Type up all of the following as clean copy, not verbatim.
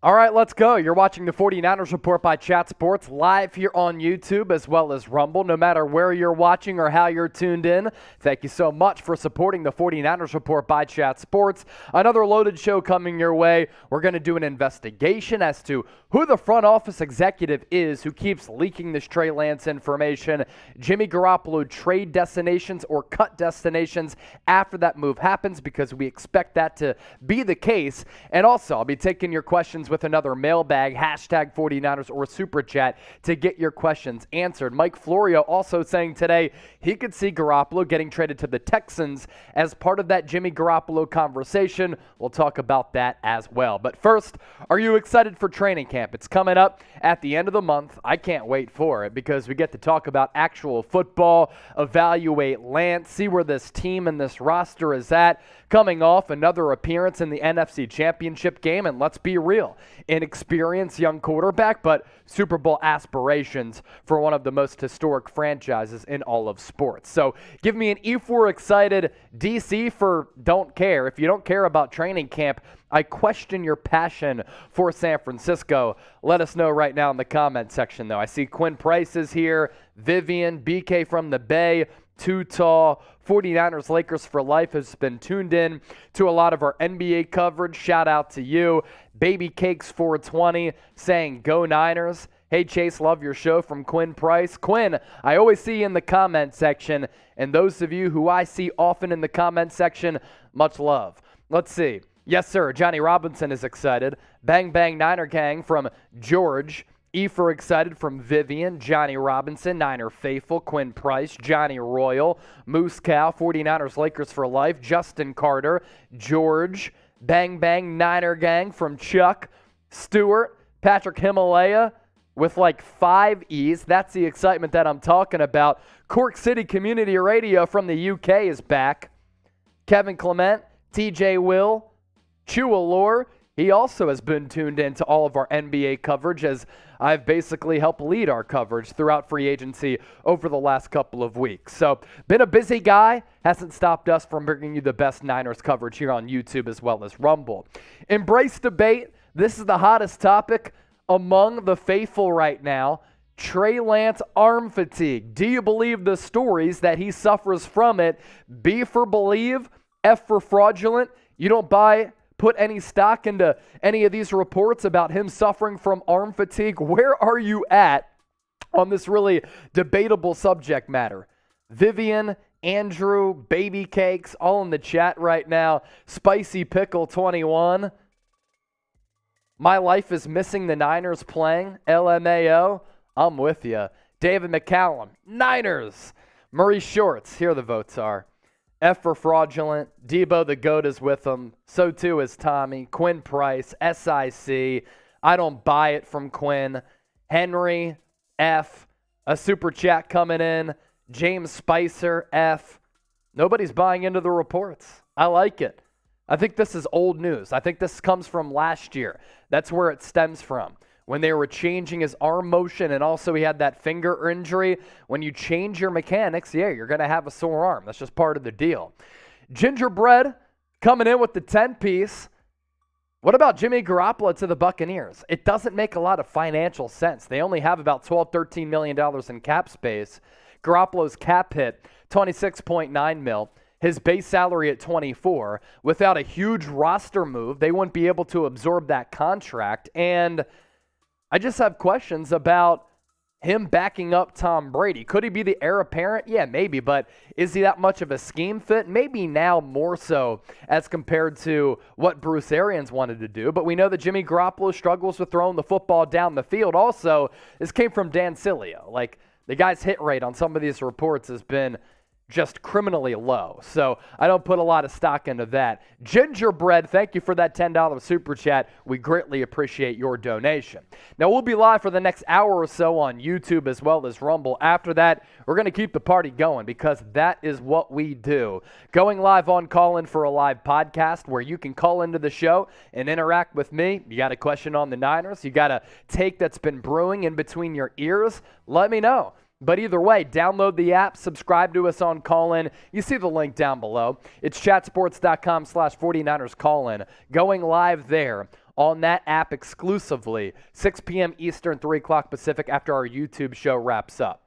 All right, let's go. You're watching the 49ers Report by Chat Sports live here on YouTube as well as Rumble. No matter where you're watching or how you're tuned in, thank you so much for supporting the 49ers Report by Chat Sports. Another loaded show coming your way. We're going to do an investigation as to who the front office executive is who keeps leaking this Trey Lance information. Jimmy Garoppolo trade destinations or cut destinations after that move happens, because we expect that to be the case. And also, I'll be taking your questions with another mailbag, hashtag 49ers or Super Chat, to get your questions answered. Mike Florio also saying today he could see Garoppolo getting traded to the Texans as part of that Jimmy Garoppolo conversation. We'll talk about that as well. But first, are you excited for training camp? It's coming up at the end of the month. I can't wait for it because we get to talk about actual football, evaluate Lance, see where this team and this roster is at, coming off another appearance in the NFC Championship game. And let's be real, inexperienced young quarterback, but Super Bowl aspirations for one of the most historic franchises in all of sports. So give me an E for excited, DC for don't care. If you don't care about training camp, I question your passion for San Francisco. Let us know right now in the comment section, though. I see Quinn Price is here, Vivian, BK from the Bay, Too Tall, 49ers Lakers for Life has been tuned in to a lot of our NBA coverage. Shout out to you. Baby Cakes 420 saying go Niners. Hey Chase, love your show from Quinn Price. Quinn, I always see you in the comment section, and those of you who I see often in the comment section, much love. Let's see. Yes, sir. Johnny Robinson is excited. Bang Bang Niner Gang from George. E for excited from Vivian, Johnny Robinson, Niner Faithful, Quinn Price, Johnny Royal, Moose Cow, 49ers Lakers for Life, Justin Carter, George, Bang Bang Niner Gang from Chuck, Stewart, Patrick Himalaya with like 5 E's. That's the excitement that I'm talking about. Cork City Community Radio from the UK is back. Kevin Clement, TJ Will, Chewalore. He also has been tuned in to all of our NBA coverage, as I've basically helped lead our coverage throughout free agency over the last couple of weeks. So, been a busy guy, hasn't stopped us from bringing you the best Niners coverage here on YouTube as well as Rumble. Embrace debate. This is the hottest topic among the faithful right now. Trey Lance arm fatigue. Do you believe the stories that he suffers from it? B for believe, F for fraudulent. You don't put any stock into any of these reports about him suffering from arm fatigue. Where are you at on this really debatable subject matter? Vivian, Andrew, Baby Cakes, all in the chat right now. Spicy Pickle 21. My life is missing the Niners playing. LMAO. I'm with you. David McCallum. Niners. Murray Shorts. Here the votes are. F for fraudulent. Debo the GOAT is with him. So too is Tommy. Quinn Price. SIC. I don't buy it from Quinn. Henry. F. A super chat coming in. James Spicer. F. Nobody's buying into the reports. I like it. I think this is old news. I think this comes from last year. That's where it stems from. When they were changing his arm motion, and also he had that finger injury. When you change your mechanics, yeah, you're going to have a sore arm. That's just part of the deal. Gingerbread coming in with the 10-piece. What about Jimmy Garoppolo to the Buccaneers? It doesn't make a lot of financial sense. They only have about $13 million in cap space. Garoppolo's cap hit, $26.9 million. His base salary at 24. Without a huge roster move, they wouldn't be able to absorb that contract. And I just have questions about him backing up Tom Brady. Could he be the heir apparent? Yeah, maybe, but is he that much of a scheme fit? Maybe now more so as compared to what Bruce Arians wanted to do. But we know that Jimmy Garoppolo struggles with throwing the football down the field. Also, this came from Dan Sileo. Like, the guy's hit rate on some of these reports has been just criminally low. So I don't put a lot of stock into that. Gingerbread, thank you for that $10 super chat. We greatly appreciate your donation. Now, we'll be live for the next hour or so on YouTube as well as Rumble. After that, we're going to keep the party going because that is what we do. Going live on Call-In for a live podcast where you can call into the show and interact with me. You got a question on the Niners? You got a take that's been brewing in between your ears? Let me know. But either way, download the app, subscribe to us on Call-In. You see the link down below. It's chatsports.com/49ers Call-In. Going live there on that app exclusively, 6 p.m. Eastern, 3 o'clock Pacific after our YouTube show wraps up.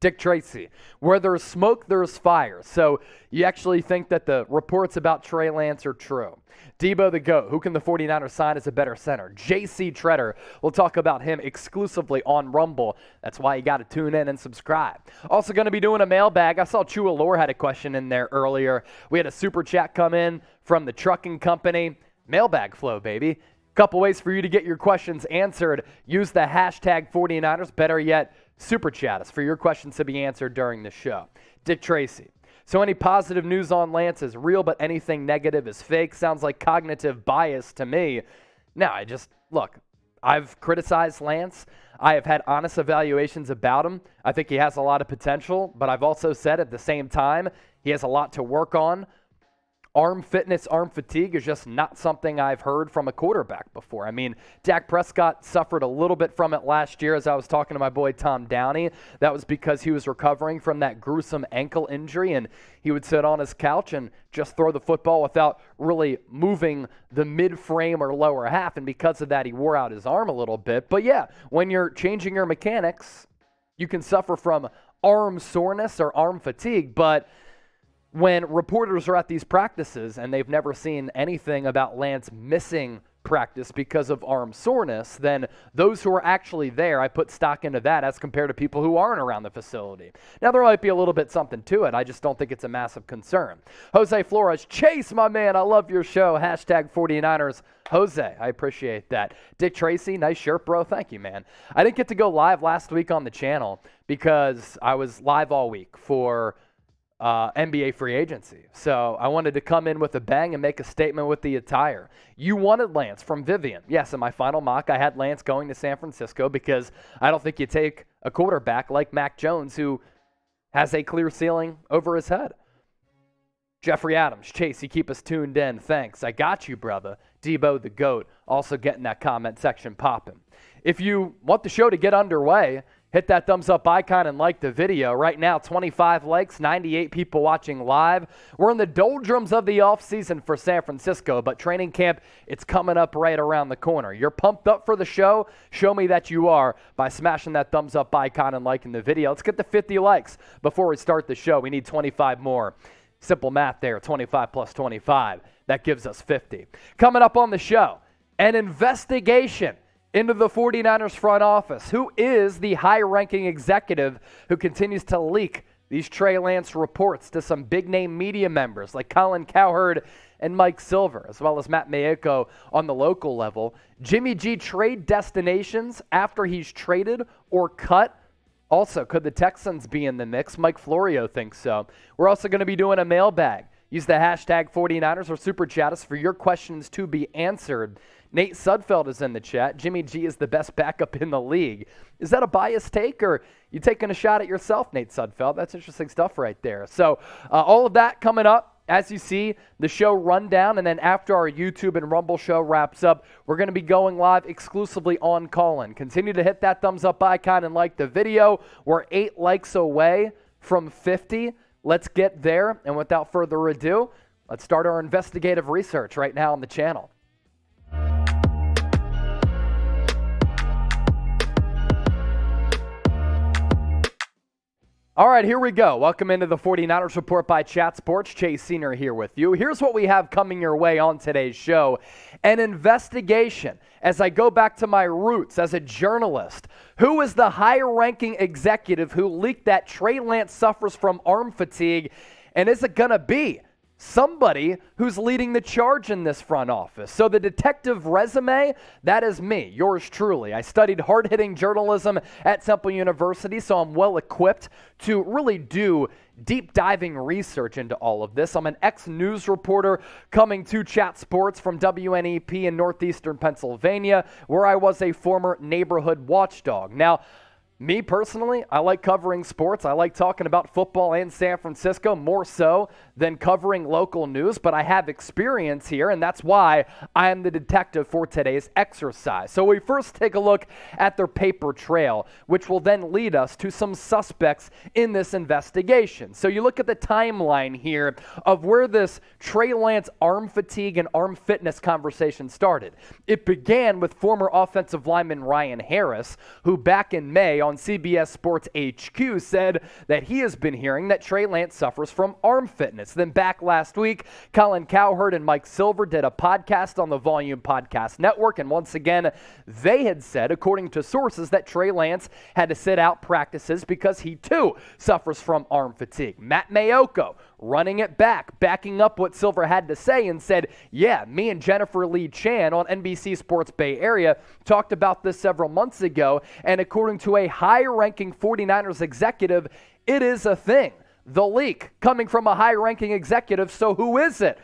Dick Tracy, where there's smoke, there's fire. So you actually think that the reports about Trey Lance are true. Debo the GOAT, who can the 49ers sign as a better center? J.C. Treader, we'll talk about him exclusively on Rumble. That's why you got to tune in and subscribe. Also going to be doing a mailbag. I saw Chua Lore had a question in there earlier. We had a super chat come in from the trucking company. Mailbag flow, baby. Couple ways for you to get your questions answered. Use the hashtag 49ers. Better yet, super chat us for your questions to be answered during the show. Dick Tracy. So any positive news on Lance is real, but anything negative is fake. Sounds like cognitive bias to me. Now, look, I've criticized Lance. I have had honest evaluations about him. I think he has a lot of potential, but I've also said at the same time, he has a lot to work on. Arm fitness, arm fatigue is just not something I've heard from a quarterback before. I mean, Dak Prescott suffered a little bit from it last year, as I was talking to my boy Tom Downey. That was because he was recovering from that gruesome ankle injury, and he would sit on his couch and just throw the football without really moving the mid-frame or lower half, and because of that, he wore out his arm a little bit. But yeah, when you're changing your mechanics, you can suffer from arm soreness or arm fatigue, but when reporters are at these practices and they've never seen anything about Lance missing practice because of arm soreness, then those who are actually there, I put stock into that as compared to people who aren't around the facility. Now, there might be a little bit something to it. I just don't think it's a massive concern. Jose Flores, Chase, my man, I love your show. Hashtag 49ers. Jose, I appreciate that. Dick Tracy, nice shirt, bro. Thank you, man. I didn't get to go live last week on the channel because I was live all week for NBA free agency. So I wanted to come in with a bang and make a statement with the attire. You wanted Lance from Vivian. Yes, in my final mock, I had Lance going to San Francisco because I don't think you take a quarterback like Mac Jones who has a clear ceiling over his head. Jeffrey Adams, Chase, you keep us tuned in. Thanks. I got you, brother. Debo the GOAT, also getting that comment section popping. If you want the show to get underway, hit that thumbs up icon and like the video. Right now, 25 likes, 98 people watching live. We're in the doldrums of the offseason for San Francisco, but training camp, it's coming up right around the corner. You're pumped up for the show? Show me that you are by smashing that thumbs up icon and liking the video. Let's get to 50 likes before we start the show. We need 25 more. Simple math there, 25 plus 25. That gives us 50. Coming up on the show, an investigation into the 49ers front office. Who is the high-ranking executive who continues to leak these Trey Lance reports to some big-name media members like Colin Cowherd and Mike Silver, as well as Matt Maiocco on the local level? Jimmy G trade destinations after he's traded or cut. Also, could the Texans be in the mix? Mike Florio thinks so. We're also going to be doing a mailbag. Use the hashtag 49ers or super chat us for your questions to be answered. Nate Sudfeld is in the chat. Jimmy G is the best backup in the league. Is that a biased take, or you taking a shot at yourself, Nate Sudfeld? That's interesting stuff right there. So all of that coming up as you see the show rundown, and then after our YouTube and Rumble show wraps up, we're going to be going live exclusively on Colin. Continue to hit that thumbs up icon and like the video. We're 8 likes away from 50. Let's get there, and without further ado, let's start our investigative research right now on the channel. All right, here we go. Welcome into the 49ers Report by Chat Sports. Chase Senior here with you. Here's what we have coming your way on today's show. An investigation, as I go back to my roots as a journalist. Who is the high-ranking executive who leaked that Trey Lance suffers from arm fatigue? And is it going to be somebody who's leading the charge in this front office? So the detective resume, that is me, yours truly. I studied hard-hitting journalism at Temple University, so I'm well-equipped to really do deep-diving research into all of this. I'm an ex-news reporter coming to Chat Sports from WNEP in northeastern Pennsylvania, where I was a former neighborhood watchdog. Now, Me personally, I like covering sports. I like talking about football in San Francisco more so than covering local news, but I have experience here, and that's why I am the detective for today's exercise. So we first take a look at their paper trail, which will then lead us to some suspects in this investigation. So you look at the timeline here of where this Trey Lance arm fatigue and arm fitness conversation started. It began with former offensive lineman Ryan Harris, who back in May on CBS Sports HQ said that he has been hearing that Trey Lance suffers from arm fitness. Then back last week, Colin Cowherd and Mike Silver did a podcast on the Volume Podcast Network, and once again, they had said, according to sources, that Trey Lance had to sit out practices because he too suffers from arm fatigue. Matt Maiocco running it back, backing up what Silver had to say and said, yeah, me and Jennifer Lee Chan on NBC Sports Bay Area talked about this several months ago, and according to a high-ranking 49ers executive, it is a thing. The leak coming from a high-ranking executive, so who is it?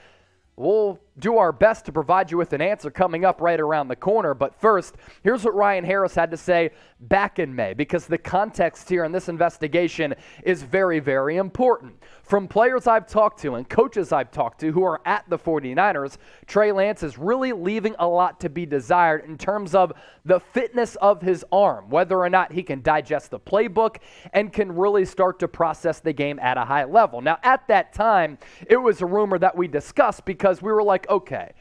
We'll do our best to provide you with an answer coming up right around the corner. But first, here's what Ryan Harris had to say back in May, because the context here in this investigation is very, very important. From players I've talked to and coaches I've talked to who are at the 49ers, Trey Lance is really leaving a lot to be desired in terms of the fitness of his arm, whether or not he can digest the playbook and can really start to process the game at a high level. Now, at that time, it was a rumor that we discussed because we were like, okay,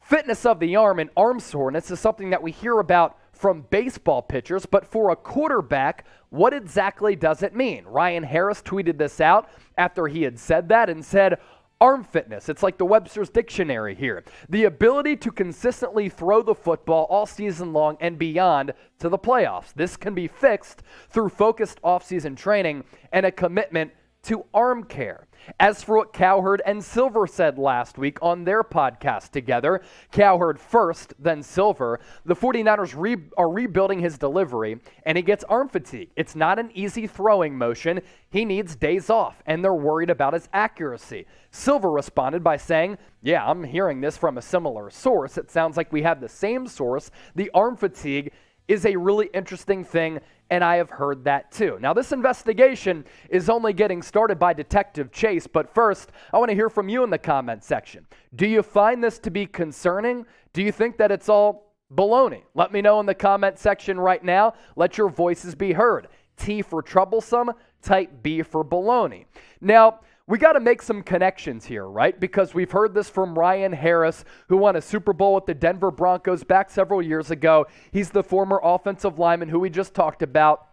fitness of the arm and arm soreness is something that we hear about from baseball pitchers, but for a quarterback, what exactly does it mean? Ryan Harris tweeted this out after he had said that and said, arm fitness, it's like the Webster's Dictionary here. The ability to consistently throw the football all season long and beyond to the playoffs. This can be fixed through focused offseason training and a commitment to arm care. As for what Cowherd and Silver said last week on their podcast together, Cowherd first, then Silver, the 49ers are rebuilding his delivery, and he gets arm fatigue. It's not an easy throwing motion. He needs days off, and they're worried about his accuracy. Silver responded by saying, yeah, I'm hearing this from a similar source. It sounds like we have the same source. The arm fatigue is a really interesting thing, and I have heard that too. Now, this investigation is only getting started by Detective Chase, but first, I want to hear from you in the comment section. Do you find this to be concerning? Do you think that it's all baloney? Let me know in the comment section right now. Let your voices be heard. T for troublesome, type B for baloney. Now, we got to make some connections here, right? Because we've heard this from Ryan Harris, who won a Super Bowl with the Denver Broncos back several years ago. He's the former offensive lineman who we just talked about.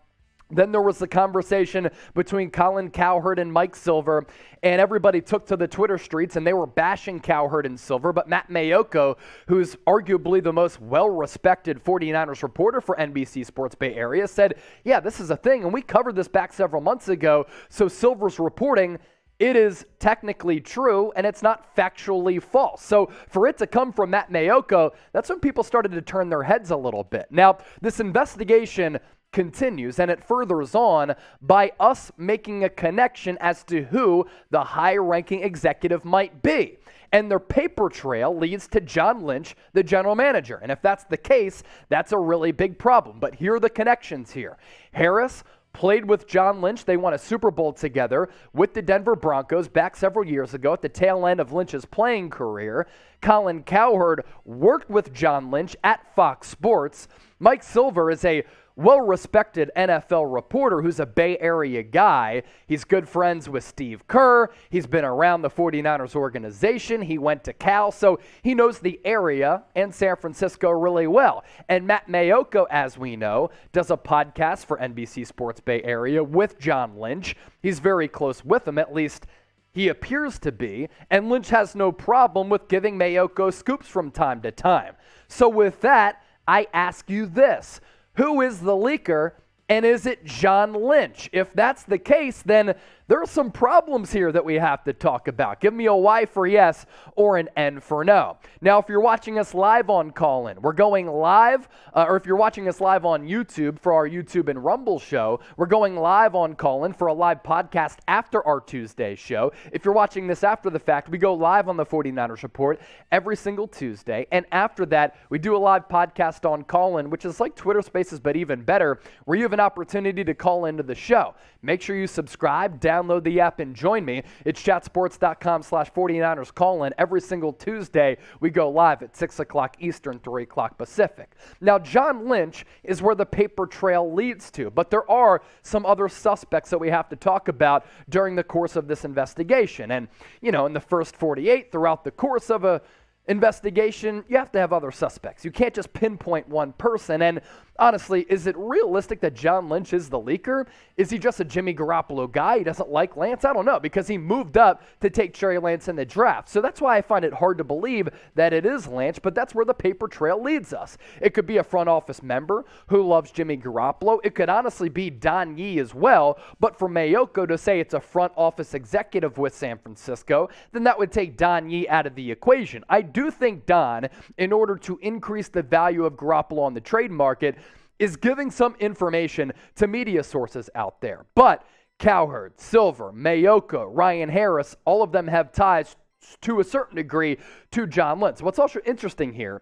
Then there was the conversation between Colin Cowherd and Mike Silver, and everybody took to the Twitter streets, and they were bashing Cowherd and Silver. But Matt Maiocco, who's arguably the most well-respected 49ers reporter for NBC Sports Bay Area, said, yeah, this is a thing, and we covered this back several months ago, so Silver's reporting, it is technically true, and it's not factually false. So for it to come from Matt Maiocco, that's when people started to turn their heads a little bit. Now, this investigation continues, and it furthers on by us making a connection as to who the high-ranking executive might be. And their paper trail leads to John Lynch, the general manager. And if that's the case, that's a really big problem. But here are the connections here. Harris played with John Lynch. They won a Super Bowl together with the Denver Broncos back several years ago at the tail end of Lynch's playing career. Colin Cowherd worked with John Lynch at Fox Sports. Mike Silver is a well-respected NFL reporter who's a Bay Area guy. He's good friends with Steve Kerr. He's been around the 49ers organization. He went to Cal, so he knows the area and San Francisco really well. And Matt Maiocco, as we know, does a podcast for NBC Sports Bay Area with John Lynch. He's very close with him, at least he appears to be, and Lynch has no problem with giving Maiocco scoops from time to time. So with that, I ask you this. Who is the leaker, and is it John Lynch? If that's the case, then there are some problems here that we have to talk about. Give me a Y for yes or an N for no. Now, if you're watching us live on Call-In, we're going live, or if you're watching us live on YouTube for our YouTube and Rumble show, we're going live on Call-In for a live podcast after our Tuesday show. If you're watching this after the fact, we go live on the 49ers Report every single Tuesday, and after that, we do a live podcast on Call-In, which is like Twitter Spaces, but even better, where you have an an opportunity to call into the show. Make sure you subscribe, download the app, and join me. It's chatsports.com/49ers call-in. Every single Tuesday, we go live at 6 o'clock Eastern, 3 o'clock Pacific. Now, John Lynch is where the paper trail leads to, but there are some other suspects that we have to talk about during the course of this investigation. And, in the first 48, throughout the course of a investigation, you have to have other suspects. You can't just pinpoint one person. And honestly, is it realistic that John Lynch is the leaker? Is he just a Jimmy Garoppolo guy? He doesn't like Lance? I don't know, because he moved up to take Trey Lance in the draft. So that's why I find it hard to believe that it is Lance, but that's where the paper trail leads us. It could be a front office member who loves Jimmy Garoppolo. It could honestly be Don Yee as well, but for Maiocco to say it's a front office executive with San Francisco, then that would take Don Yee out of the equation. I do think Don, in order to increase the value of Garoppolo on the trade market, is giving some information to media sources out there. But Cowherd, Silver, Maiocco, Ryan Harris, all of them have ties to a certain degree to John Lynch. What's also interesting here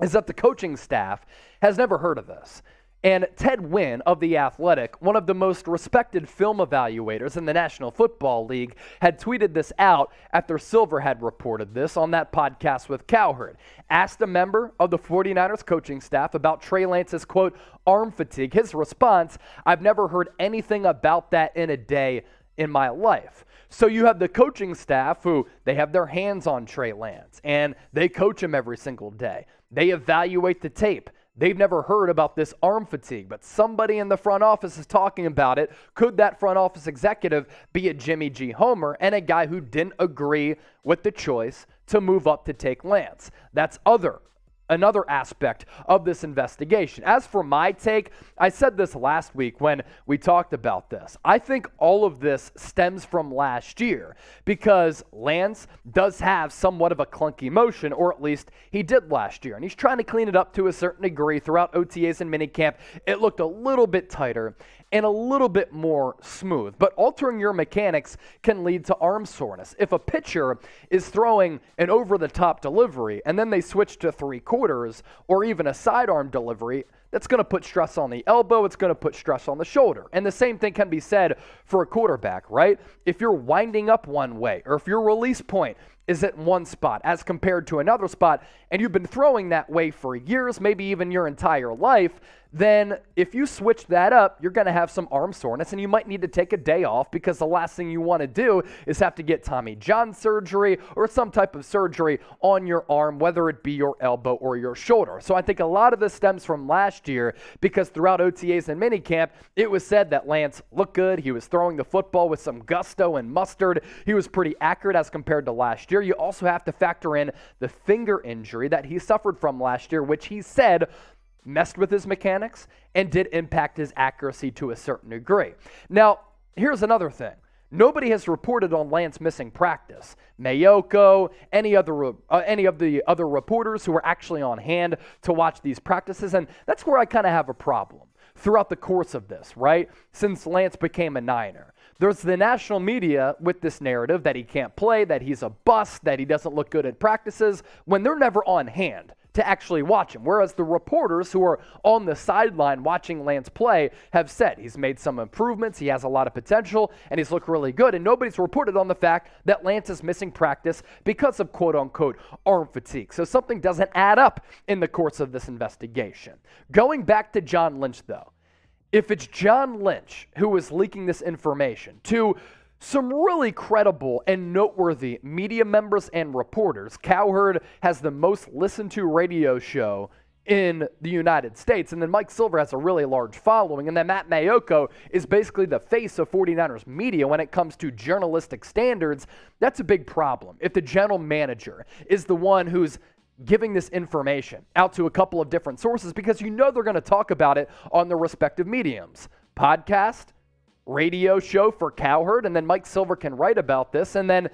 is that the coaching staff has never heard of this. And Ted Wynn of The Athletic, one of the most respected film evaluators in the National Football League, had tweeted this out after Silver had reported this on that podcast with Cowherd. Asked a member of the 49ers coaching staff about Trey Lance's, quote, arm fatigue. His response, I've never heard anything about that in a day in my life. So you have the coaching staff who they have their hands on Trey Lance, and they coach him every single day. They evaluate the tape. They've never heard about this arm fatigue, but somebody in the front office is talking about it. Could that front office executive be a Jimmy G. Homer and a guy who didn't agree with the choice to move up to take Lance? That's another aspect of this investigation. As for my take, I said this last week when we talked about this. I think all of this stems from last year because Lance does have somewhat of a clunky motion, or at least he did last year, and he's trying to clean it up to a certain degree. Throughout OTAs and minicamp, it looked a little bit tighter and a little bit more smooth. But altering your mechanics can lead to arm soreness. If a pitcher is throwing an over-the-top delivery and then they switch to three-quarters or even a sidearm delivery, that's going to put stress on the elbow. It's going to put stress on the shoulder. And the same thing can be said for a quarterback, right? If you're winding up one way or if your release point is at one spot as compared to another spot, and you've been throwing that way for years, maybe even your entire life, then if you switch that up, you're going to have some arm soreness, and you might need to take a day off because the last thing you want to do is have to get Tommy John surgery or some type of surgery on your arm, whether it be your elbow or your shoulder. So I think a lot of this stems from last year because throughout OTAs and minicamp, it was said that Lance looked good. He was throwing the football with some gusto and mustard. He was pretty accurate as compared to last year. You also have to factor in the finger injury that he suffered from last year, which he said messed with his mechanics and did impact his accuracy to a certain degree. Now, here's another thing. Nobody has reported on Lance missing practice. Maiocco, any of the other reporters who were actually on hand to watch these practices, and that's where I kind of have a problem throughout the course of this, right? Since Lance became a Niner. There's the national media with this narrative that he can't play, that he's a bust, that he doesn't look good at practices, when they're never on hand to actually watch him. Whereas the reporters who are on the sideline watching Lance play have said he's made some improvements, he has a lot of potential, and he's looked really good. And nobody's reported on the fact that Lance is missing practice because of quote-unquote arm fatigue. So something doesn't add up in the course of this investigation. Going back to John Lynch, though, if it's John Lynch who is leaking this information to some really credible and noteworthy media members and reporters. Cowherd has the most listened to radio show in the United States, and then Mike Silver has a really large following, and then Matt Maiocco is basically the face of 49ers media when it comes to journalistic standards. That's a big problem. If the general manager is the one who's giving this information out to a couple of different sources, because you know they're going to talk about it on their respective mediums. Podcast, radio show for Cowherd, and then Mike Silver can write about this, and then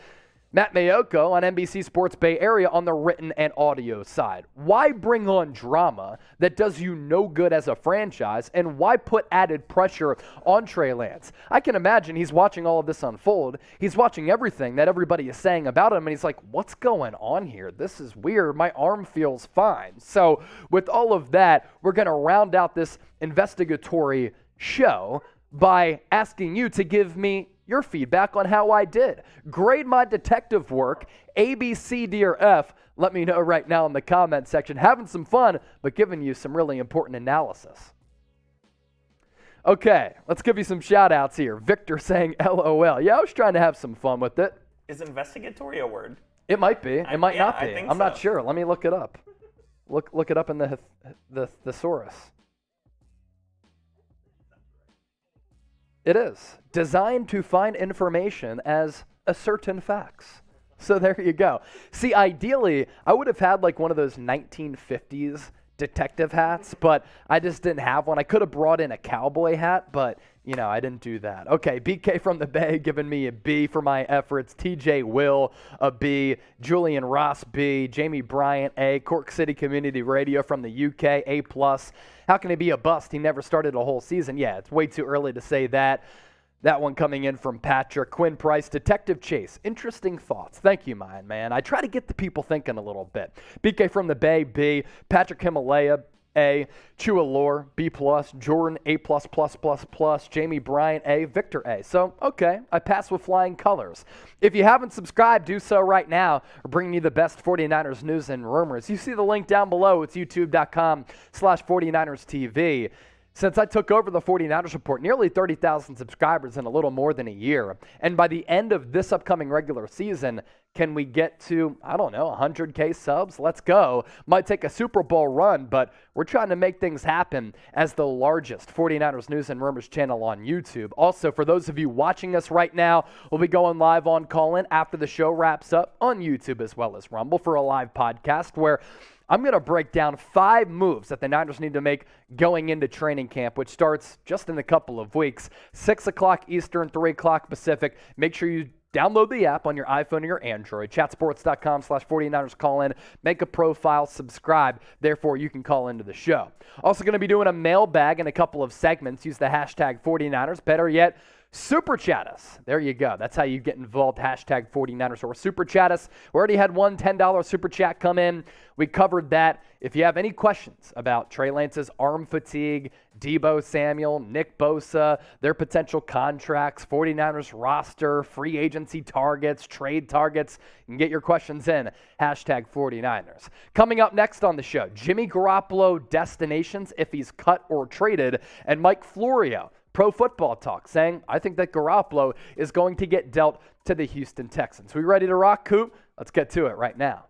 Matt Maiocco on NBC Sports Bay Area on the written and audio side. Why bring on drama that does you no good as a franchise, and why put added pressure on Trey Lance? I can imagine he's watching all of this unfold. He's watching everything that everybody is saying about him, and he's like, what's going on here? This is weird. My arm feels fine. So with all of that, we're going to round out this investigatory show by asking you to give me your feedback on how I did. Grade my detective work, A, B, C, D, or F. Let me know right now in the comment section. Having some fun, but giving you some really important analysis. Okay, let's give you some shout outs here. Victor saying LOL. Yeah, I was trying to have some fun with it. Is investigatory a word? It might be. It might not be. I'm not sure. Let me look it up. Look it up in the thesaurus. It is. Designed to find information as ascertain facts. So there you go. See, ideally, I would have had like one of those 1950s detective hats, but I just didn't have one. I could have brought in a cowboy hat, but I didn't do that. Okay, BK from the Bay giving me a B for my efforts. TJ Will, a B. Julian Ross, B. Jamie Bryant, A. Cork City Community Radio from the UK, A+. How can he be a bust? He never started a whole season. Yeah, it's way too early to say that. That one coming in from Patrick. Quinn Price, Detective Chase. Interesting thoughts. Thank you, man. I try to get the people thinking a little bit. BK from the Bay, B. Patrick Himalaya, A. Chua Lore, B+. Jordan, A++++. Jamie Bryant, A. Victor, A. So, okay, I pass with flying colors. If you haven't subscribed, do so right now. We're bringing you the best 49ers news and rumors. You see the link down below. It's youtube.com/49ers TV. Since I took over the 49ers Report, nearly 30,000 subscribers in a little more than a year. And by the end of this upcoming regular season, can we get to, 100K subs? Let's go. Might take a Super Bowl run, but we're trying to make things happen as the largest 49ers News and Rumors channel on YouTube. Also, for those of you watching us right now, we'll be going live on Colin after the show wraps up on YouTube as well as Rumble for a live podcast where I'm going to break down 5 moves that the Niners need to make going into training camp, which starts just in a couple of weeks. 6 o'clock Eastern, 3 o'clock Pacific. Make sure you download the app on your iPhone or your Android. Chatsports.com/49ers call in. Make a profile, subscribe. Therefore, you can call into the show. Also going to be doing a mailbag in a couple of segments. Use the hashtag 49ers. Better yet, Super Chat us. There you go. That's how you get involved. Hashtag 49ers or Super Chat us. We already had one $10 Super Chat come in. We covered that. If you have any questions about Trey Lance's arm fatigue, Deebo Samuel, Nick Bosa, their potential contracts, 49ers roster, free agency targets, trade targets, you can get your questions in. Hashtag 49ers. Coming up next on the show, Jimmy Garoppolo destinations if he's cut or traded, and Mike Florio, Pro Football Talk, saying, I think that Garoppolo is going to get dealt to the Houston Texans. We ready to rock, Coop? Let's get to it right now.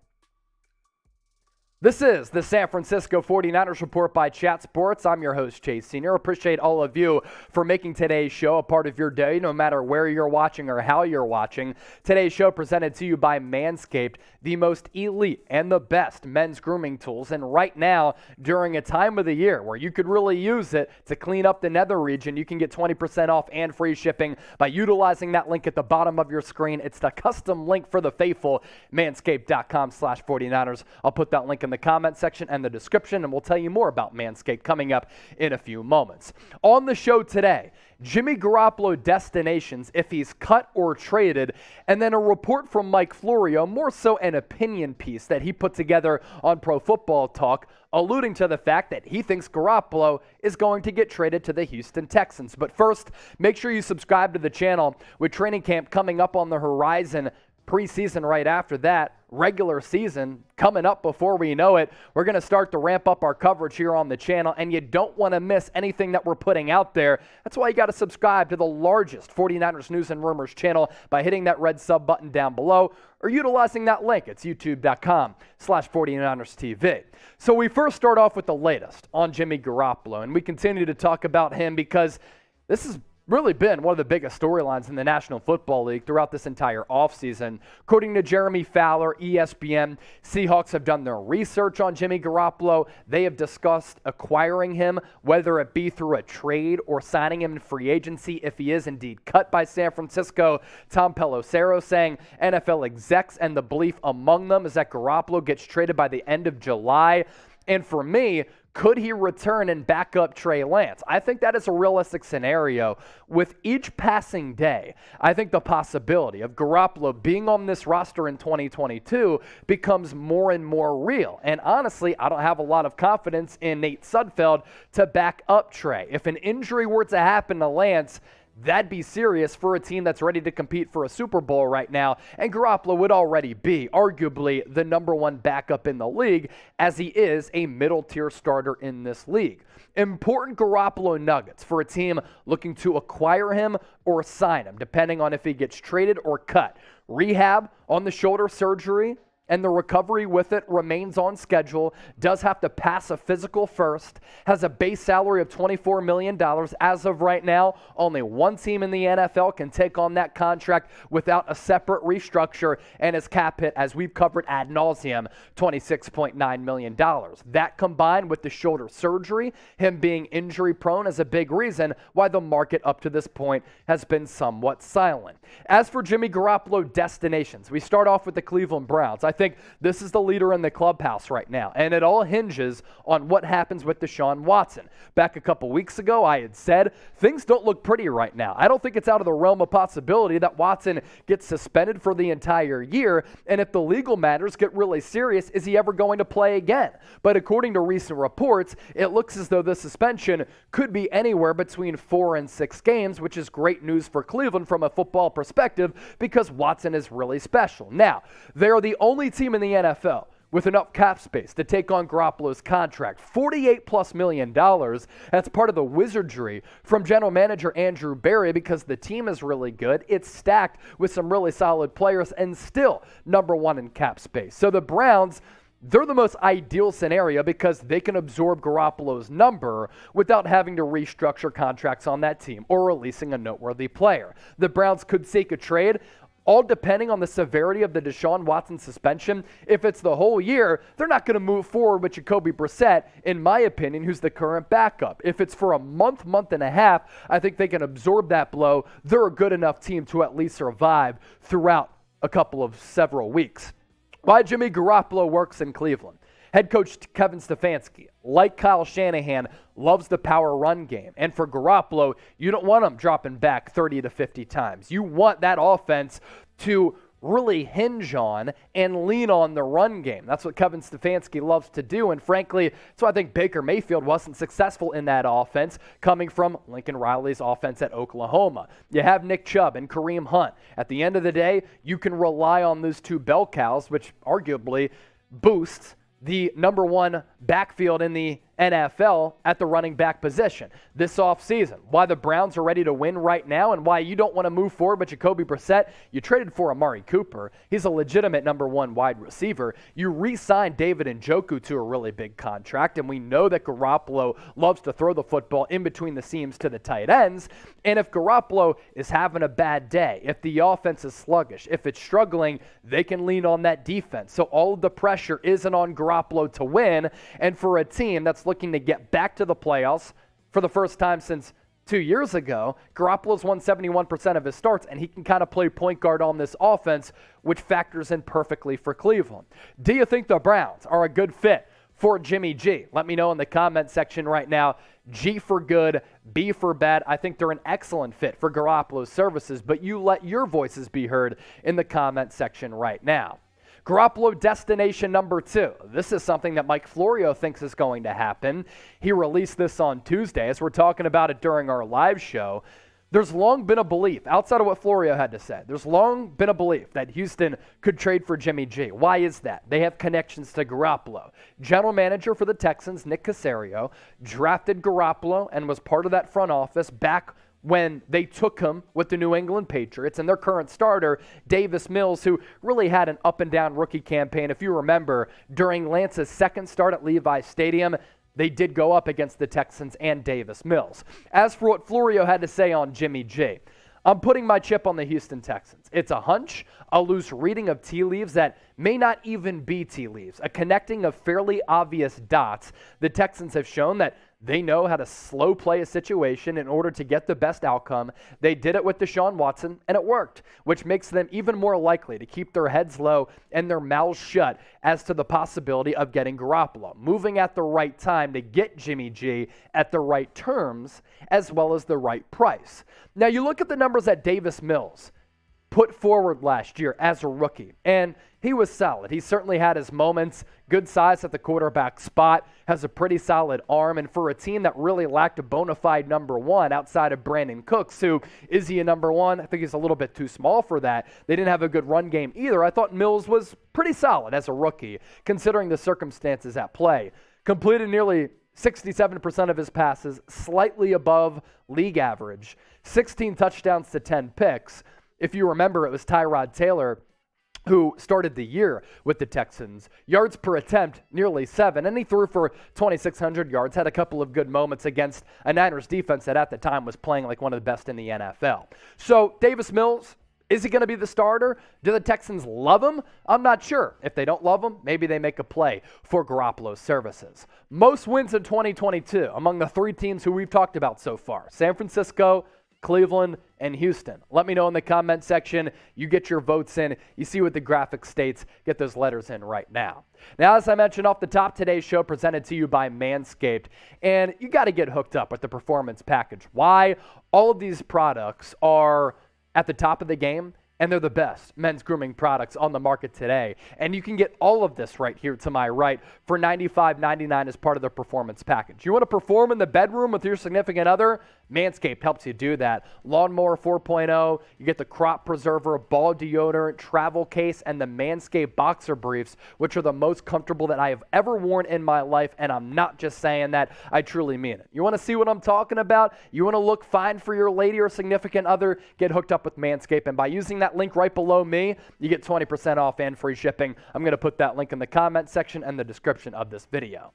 This is the San Francisco 49ers Report by Chat Sports. I'm your host, Chase Sr. Appreciate all of you for making today's show a part of your day, no matter where you're watching or how you're watching. Today's show presented to you by Manscaped, the most elite and the best men's grooming tools. And right now, during a time of the year where you could really use it to clean up the nether region, you can get 20% off and free shipping by utilizing that link at the bottom of your screen. It's the custom link for the faithful, manscaped.com/49ers. I'll put that link in the comment section and the description, and we'll tell you more about Manscaped coming up in a few moments. On the show today, Jimmy Garoppolo destinations if he's cut or traded, and then a report from Mike Florio, more so an opinion piece that he put together on Pro Football Talk, alluding to the fact that he thinks Garoppolo is going to get traded to the Houston Texans. But first, make sure you subscribe to the channel with training camp coming up on the horizon. Preseason right after that, regular season coming up before we know it. We're going to start to ramp up our coverage here on the channel, and you don't want to miss anything that we're putting out there. That's why you got to subscribe to the largest 49ers News and Rumors channel by hitting that red sub button down below or utilizing that link. It's youtube.com/49ers TV. So we first start off with the latest on Jimmy Garoppolo, and we continue to talk about him because this is really been one of the biggest storylines in the National Football League throughout this entire offseason. According to Jeremy Fowler, ESPN, Seahawks have done their research on Jimmy Garoppolo. They have discussed acquiring him, whether it be through a trade or signing him in free agency if he is indeed cut by San Francisco. Tom Pelissero saying NFL execs and the belief among them is that Garoppolo gets traded by the end of July. And for me, Could he return and back up Trey Lance? I think that is a realistic scenario. With each passing day, I think the possibility of Garoppolo being on this roster in 2022 becomes more and more real. And honestly, I don't have a lot of confidence in Nate Sudfeld to back up Trey. If an injury were to happen to Lance, that'd be serious for a team that's ready to compete for a Super Bowl right now, and Garoppolo would already be arguably the number one backup in the league, as he is a middle-tier starter in this league. Important Garoppolo nuggets for a team looking to acquire him or sign him, depending on if he gets traded or cut. Rehab on the shoulder surgery, and the recovery with it remains on schedule, does have to pass a physical first, has a base salary of $24 million. As of right now, only one team in the NFL can take on that contract without a separate restructure, and his cap hit, as we've covered ad nauseum, $26.9 million. That combined with the shoulder surgery, him being injury prone, is a big reason why the market up to this point has been somewhat silent. As for Jimmy Garoppolo destinations, we start off with the Cleveland Browns. I think this is the leader in the clubhouse right now, and it all hinges on what happens with Deshaun Watson. Back a couple weeks ago, I had said things don't look pretty right now. I don't think it's out of the realm of possibility that Watson gets suspended for the entire year, and if the legal matters get really serious, is he ever going to play again? But according to recent reports, it looks as though the suspension could be anywhere between 4 and 6 games, which is great news for Cleveland from a football perspective because Watson is really special. Now, they are the only team in the NFL with enough cap space to take on Garoppolo's contract, $48+ million. That's part of the wizardry from general manager Andrew Berry because the team is really good. It's stacked with some really solid players and still number one in cap space. So the Browns, they're the most ideal scenario because they can absorb Garoppolo's number without having to restructure contracts on that team or releasing a noteworthy player. The Browns could seek a trade, all depending on the severity of the Deshaun Watson suspension. If it's the whole year, they're not going to move forward with Jacoby Brissett, in my opinion, who's the current backup. If it's for a month and a half, I think they can absorb that blow. They're a good enough team to at least survive throughout several weeks. Why Jimmy Garoppolo works in Cleveland. Head coach Kevin Stefanski, like Kyle Shanahan, loves the power run game. And for Garoppolo, you don't want him dropping back 30 to 50 times. You want that offense to really hinge on and lean on the run game. That's what Kevin Stefanski loves to do, and frankly, that's why I think Baker Mayfield wasn't successful in that offense, coming from Lincoln Riley's offense at Oklahoma. You have Nick Chubb and Kareem Hunt. At the end of the day, you can rely on those two bell cows, which arguably boosts the number one backfield in the NFL at the running back position this offseason. Why the Browns are ready to win right now and why you don't want to move forward with Jacoby Brissett. You traded for Amari Cooper. He's a legitimate number one wide receiver. You re-signed David Njoku to a really big contract, and we know that Garoppolo loves to throw the football in between the seams to the tight ends. And if Garoppolo is having a bad day, if the offense is sluggish, if it's struggling, they can lean on that defense. So all of the pressure isn't on Garoppolo to win, and for a team that's looking to get back to the playoffs for the first time since 2 years ago, Garoppolo's won 71% of his starts, and he can kind of play point guard on this offense, which factors in perfectly for Cleveland. Do you think the Browns are a good fit for Jimmy G? Let me know in the comment section right now. G for good, B for bad. I think they're an excellent fit for Garoppolo's services, but you let your voices be heard in the comment section right now. Garoppolo destination number 2. This is something that Mike Florio thinks is going to happen. He released this on Tuesday as we're talking about it during our live show. There's long been a belief, outside of what Florio had to say, there's long been a belief that Houston could trade for Jimmy G. Why is that? They have connections to Garoppolo. General manager for the Texans, Nick Caserio, drafted Garoppolo and was part of that front office back when they took him with the New England Patriots, and their current starter, Davis Mills, who really had an up-and-down rookie campaign. If you remember, during Lance's second start at Levi Stadium, they did go up against the Texans and Davis Mills. As for what Florio had to say on Jimmy G, I'm putting my chip on the Houston Texans. It's a hunch, a loose reading of tea leaves that may not even be tea leaves, a connecting of fairly obvious dots. The Texans have shown that They know how to slow play a situation in order to get the best outcome. They did it with Deshaun Watson, and it worked, which makes them even more likely to keep their heads low and their mouths shut as to the possibility of getting Garoppolo, moving at the right time to get Jimmy G at the right terms as well as the right price. Now, you look at the numbers that Davis Mills put forward last year as a rookie, and he was solid. He certainly had his moments, good size at the quarterback spot, has a pretty solid arm, and for a team that really lacked a bona fide number one outside of Brandon Cooks, who, is he a number one? I think he's a little bit too small for that. They didn't have a good run game either. I thought Mills was pretty solid as a rookie, considering the circumstances at play. Completed nearly 67% of his passes, slightly above league average, 16 touchdowns to 10 picks. If you remember, it was Tyrod Taylor who started the year with the Texans. Yards per attempt, nearly 7, and he threw for 2,600 yards, had a couple of good moments against a Niners defense that at the time was playing like one of the best in the NFL. So Davis Mills, is he going to be the starter? Do the Texans love him? I'm not sure. If they don't love him, maybe they make a play for Garoppolo's services. Most wins in 2022 among the three teams who we've talked about so far: San Francisco, Cleveland, and Houston. Let me know in the comment section. You get your votes in. You see what the graphic states. Get those letters in right now. Now, as I mentioned off the top, today's show presented to you by Manscaped. And you got to get hooked up with the Performance Package. Why? All of these products are at the top of the game, and they're the best men's grooming products on the market today. And you can get all of this right here to my right for $95.99 as part of the Performance Package. You want to perform in the bedroom with your significant other? Manscaped helps you do that. Lawnmower 4.0, you get the crop preserver, ball deodorant, travel case, and the Manscaped boxer briefs, which are the most comfortable that I have ever worn in my life, and I'm not just saying that, I truly mean it. You want to see what I'm talking about? You want to look fine for your lady or significant other? Get hooked up with Manscaped, and by using that link right below me, you get 20% off and free shipping. I'm going to put that link in the comment section and the description of this video.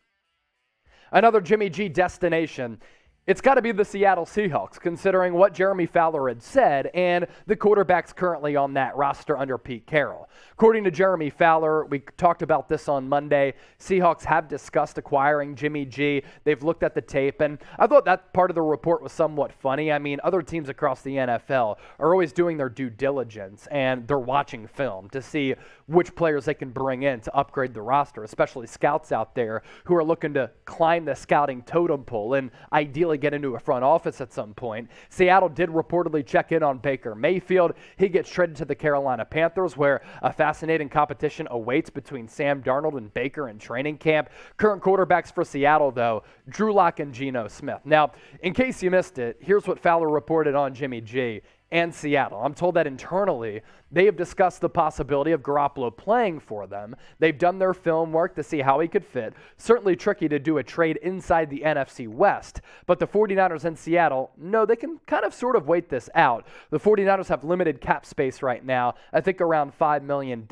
Another Jimmy G destination. It's got to be the Seattle Seahawks, considering what Jeremy Fowler had said and the quarterbacks currently on that roster under Pete Carroll. According to Jeremy Fowler, we talked about this on Monday, Seahawks have discussed acquiring Jimmy G. They've looked at the tape, and I thought that part of the report was somewhat funny. I mean, other teams across the NFL are always doing their due diligence, and they're watching film to see which players they can bring in to upgrade the roster, especially scouts out there who are looking to climb the scouting totem pole and ideally get into a front office at some point. Seattle did reportedly check in on Baker Mayfield. He gets traded to the Carolina Panthers, where a fascinating competition awaits between Sam Darnold and Baker in training camp. Current quarterbacks for Seattle, though, Drew Lock and Geno Smith. Now, in case you missed it, here's what Fowler reported on Jimmy G and Seattle. I'm told that internally they have discussed the possibility of Garoppolo playing for them. They've done their film work to see how he could fit. Certainly tricky to do a trade inside the NFC West, but the 49ers and Seattle, no, they can kind of sort of wait this out. The 49ers have limited cap space right now, I think around $5 million.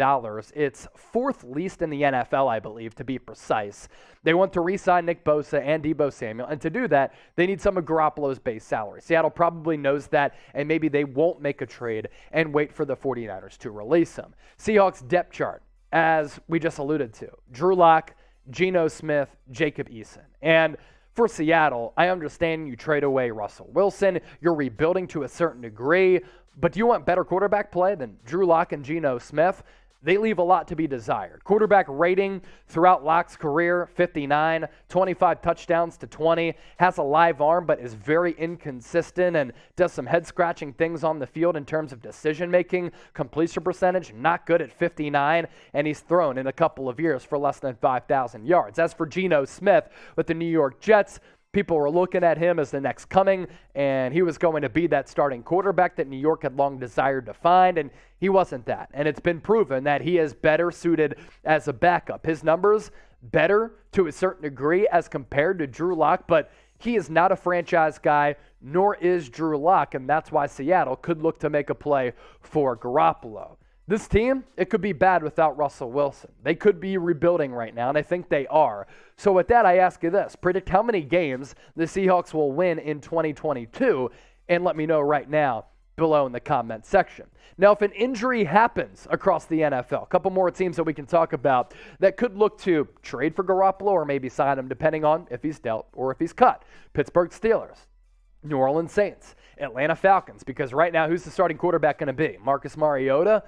It's fourth least in the NFL, I believe, to be precise. They want to re-sign Nick Bosa and Deebo Samuel, and to do that, they need some of Garoppolo's base salary. Seattle probably knows that, and maybe they won't make a trade and wait for the 49ers to release him. Seahawks depth chart, as we just alluded to: Drew Lock, Geno Smith, Jacob Eason. And for Seattle, I understand you trade away Russell Wilson, you're rebuilding to a certain degree, but do you want better quarterback play than Drew Lock and Geno Smith? They leave a lot to be desired. Quarterback rating throughout Lock's career, 59, 25 touchdowns to 20, has a live arm but is very inconsistent and does some head-scratching things on the field in terms of decision-making. Completion percentage, not good at 59, and he's thrown in a couple of years for less than 5,000 yards. As for Geno Smith with the New York Jets, people were looking at him as the next coming, and he was going to be that starting quarterback that New York had long desired to find, and he wasn't that. And it's been proven that he is better suited as a backup. His numbers better to a certain degree as compared to Drew Lock, but he is not a franchise guy, nor is Drew Lock, and that's why Seattle could look to make a play for Garoppolo. This team, it could be bad without Russell Wilson. They could be rebuilding right now, and I think they are. So with that, I ask you this: predict how many games the Seahawks will win in 2022, and let me know right now below in the comment section. Now, if an injury happens across the NFL, a couple more teams that we can talk about that could look to trade for Garoppolo or maybe sign him depending on if he's dealt or if he's cut. Pittsburgh Steelers, New Orleans Saints, Atlanta Falcons, because right now, who's the starting quarterback going to be? Marcus Mariota?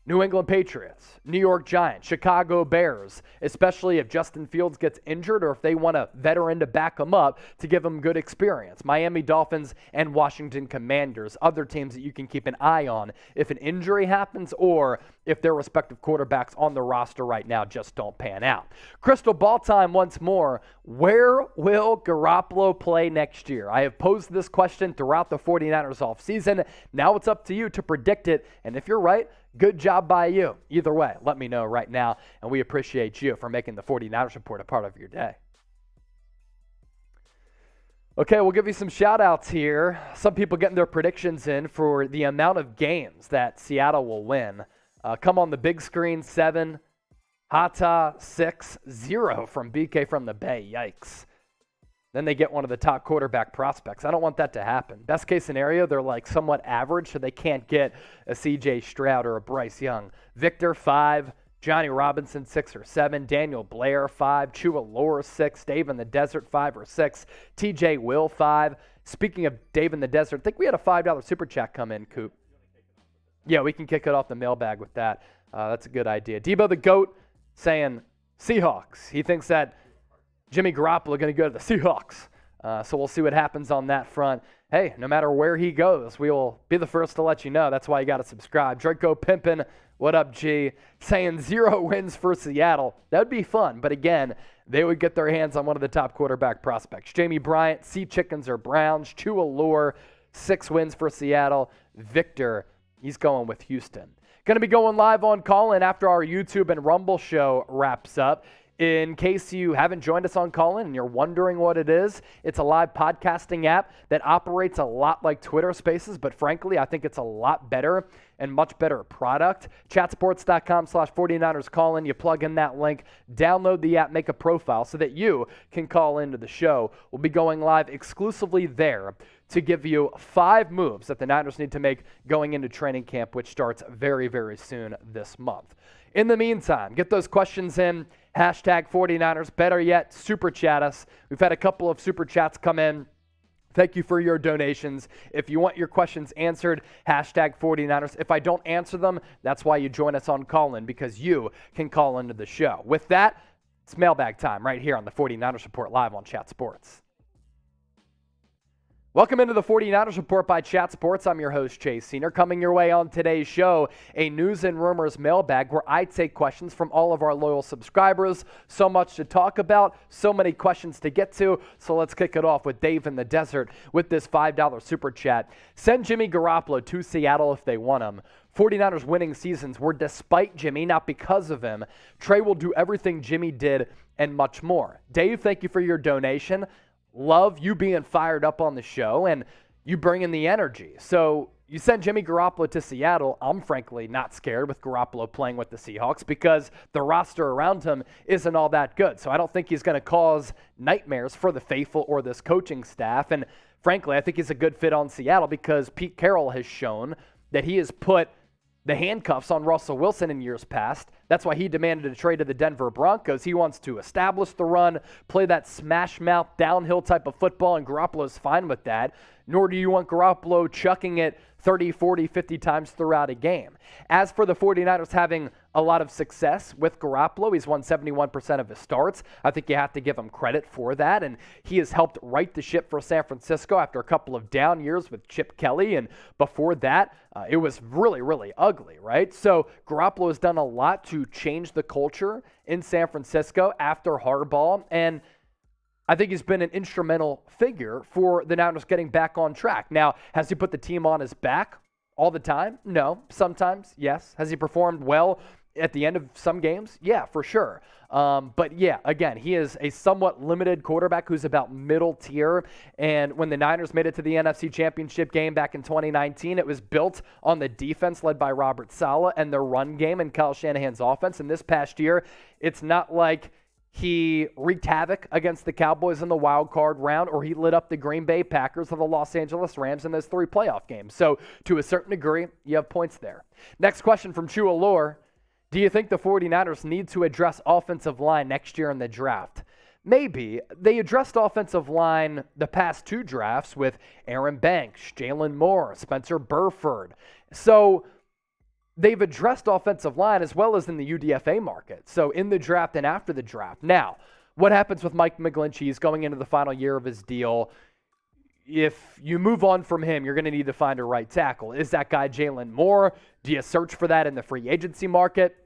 New England Patriots, New York Giants, Chicago Bears, especially if Justin Fields gets injured or if they want a veteran to back him up to give him good experience. Miami Dolphins and Washington Commanders, other teams that you can keep an eye on if an injury happens or if their respective quarterbacks on the roster right now just don't pan out. Crystal ball time once more. Where will Garoppolo play next year? I have posed this question throughout the 49ers offseason. Now it's up to you to predict it, and if you're right, good job by you. Either way, let me know right now, and we appreciate you for making the 49ers Report a part of your day. Okay, we'll give you some shout-outs here. Some people getting their predictions in for the amount of games that Seattle will win. Come on the big screen, 7. Hata, 6. 0 from BK from the Bay. Yikes. Then they get one of the top quarterback prospects. I don't want that to happen. Best case scenario, they're like somewhat average, so they can't get a CJ Stroud or a Bryce Young. Victor, 5. Johnny Robinson, 6 or 7. Daniel Blair, 5. Chua Lore, 6. Dave in the Desert, 5 or 6. TJ Will, 5. Speaking of Dave in the Desert, I think we had a $5 super chat come in, Coop. Yeah, we can kick it off the mailbag with that. That's a good idea. Debo the GOAT saying Seahawks. He thinks that Jimmy Garoppolo going to go to the Seahawks. So we'll see what happens on that front. Hey, no matter where he goes, we will be the first to let you know. That's why you got to subscribe. Draco Pimpin, what up, G? Saying 0 wins for Seattle. That would be fun. But again, they would get their hands on one of the top quarterback prospects. Jamie Bryant, Sea Chickens or Browns. Chua Lure, 6 wins for Seattle. Victor, he's going with Houston. Going to be going live on Colin after our YouTube and Rumble show wraps up. In case you haven't joined us on Colin and you're wondering what it is, it's a live podcasting app that operates a lot like Twitter Spaces, but frankly, I think it's a lot better and much better product. Chatsports.com/49ersCallin. You plug in that link, download the app, make a profile so that you can call into the show. We'll be going live exclusively there to give you 5 moves that the Niners need to make going into training camp, which starts very, very soon this month. In the meantime, get those questions in. Hashtag 49ers. Better yet, super chat us. We've had a couple of super chats come in. Thank you for your donations. If you want your questions answered, hashtag 49ers. If I don't answer them, that's why you join us on Call-In, because you can call into the show. With that, it's mailbag time right here on the 49ers Report live on Chat Sports. Welcome into the 49ers Report by Chat Sports. I'm your host, Chase Senior. Coming your way on today's show, a news and rumors mailbag where I take questions from all of our loyal subscribers. So much to talk about, so many questions to get to. So let's kick it off with Dave in the Desert with this $5 super chat. Send Jimmy Garoppolo to Seattle if they want him. 49ers winning seasons were despite Jimmy, not because of him. Trey will do everything Jimmy did and much more. Dave, thank you for your donation. Love you being fired up on the show and you bringing the energy. So you send Jimmy Garoppolo to Seattle. I'm frankly not scared with Garoppolo playing with the Seahawks because the roster around him isn't all that good. So I don't think he's going to cause nightmares for the faithful or this coaching staff. And frankly, I think he's a good fit on Seattle because Pete Carroll has shown that he has put the handcuffs on Russell Wilson in years past. That's why he demanded a trade to the Denver Broncos. He wants to establish the run, play that smash mouth downhill type of football, and Garoppolo's fine with that. Nor do you want Garoppolo chucking it 30, 40, 50 times throughout a game. As for the 49ers having a lot of success with Garoppolo, he's won 71% of his starts. I think you have to give him credit for that, and he has helped right the ship for San Francisco after a couple of down years with Chip Kelly, and before that, it was really, really ugly, right? So Garoppolo has done a lot to change the culture in San Francisco after Harbaugh, and I think he's been an instrumental figure for the Niners getting back on track. Now, has he put the team on his back all the time? No. Sometimes, yes. Has he performed well at the end of some games? Yeah, for sure. But yeah, again, he is a somewhat limited quarterback who's about middle tier. And when the Niners made it to the NFC Championship game back in 2019, it was built on the defense led by Robert Saleh and their run game and Kyle Shanahan's offense. And this past year, it's not like he wreaked havoc against the Cowboys in the wild card round, or he lit up the Green Bay Packers or the Los Angeles Rams in those 3 playoff games. So to a certain degree, you have points there. Next question from True Allure. Do you think the 49ers need to address offensive line next year in the draft? Maybe. They addressed offensive line the past 2 drafts with Aaron Banks, Jalen Moore, Spencer Burford. So they've addressed offensive line as well as in the UDFA market. So in the draft and after the draft. Now, what happens with Mike McGlinchey? He's going into the final year of his deal. If you move on from him, you're going to need to find a right tackle. Is that guy Jalen Moore? Do you search for that in the free agency market?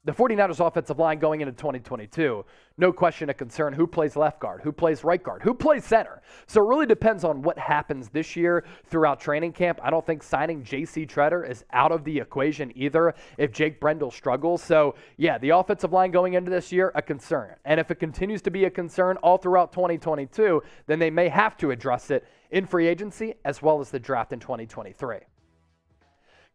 The 49ers offensive line going into 2022, no question a concern. Who plays left guard? Who plays right guard? Who plays center? So it really depends on what happens this year throughout training camp. I don't think signing J.C. Tretter is out of the equation either if Jake Brendel struggles. So, yeah, the offensive line going into this year, a concern. And if it continues to be a concern all throughout 2022, then they may have to address it in free agency as well as the draft in 2023.